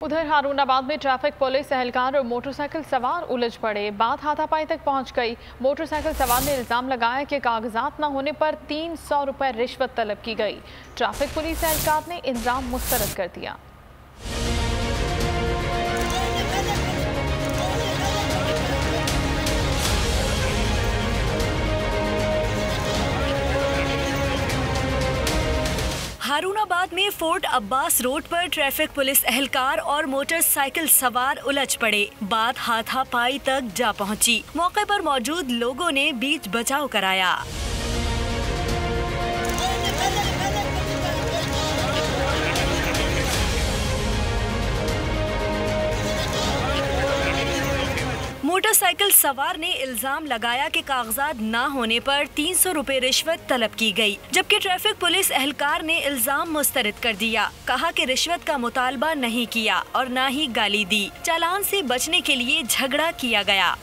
उधर हारूनाबाद में traffic police एहलकार और मोटरसाइकिल सवार उलझ पड़े। बात हाथापाई तक पहुंच गई। मोटरसाइकिल सवार ने इल्जाम लगाया कि कागजात न होने पर 300 रुपए रिश्वत तलब की गई। ट्रैफिक पुलिस एहलकार ने इल्जाम मुस्तरद कर दिया। हारूनाबाद में फोर्ट अब्बास रोड पर ट्रैफिक पुलिस एहलकार और मोटरसाइकिल सवार उलझ पड़े। बात हाथापाई तक जा पहुंची। मौके पर मौजूद लोगों ने बीच बचाव कराया। मोटरसाइकिल सवार ने इल्जाम लगाया कि कागजात न होने पर 300 रुपए रिश्वत तलब की गई, जबकि ट्रैफिक पुलिस एहलकार ने इल्जाम मुस्तरद कर दिया। कहा कि रिश्वत का मुतालबा नहीं किया और न ही गाली दी। चालान से बचने के लिए झगड़ा किया गया।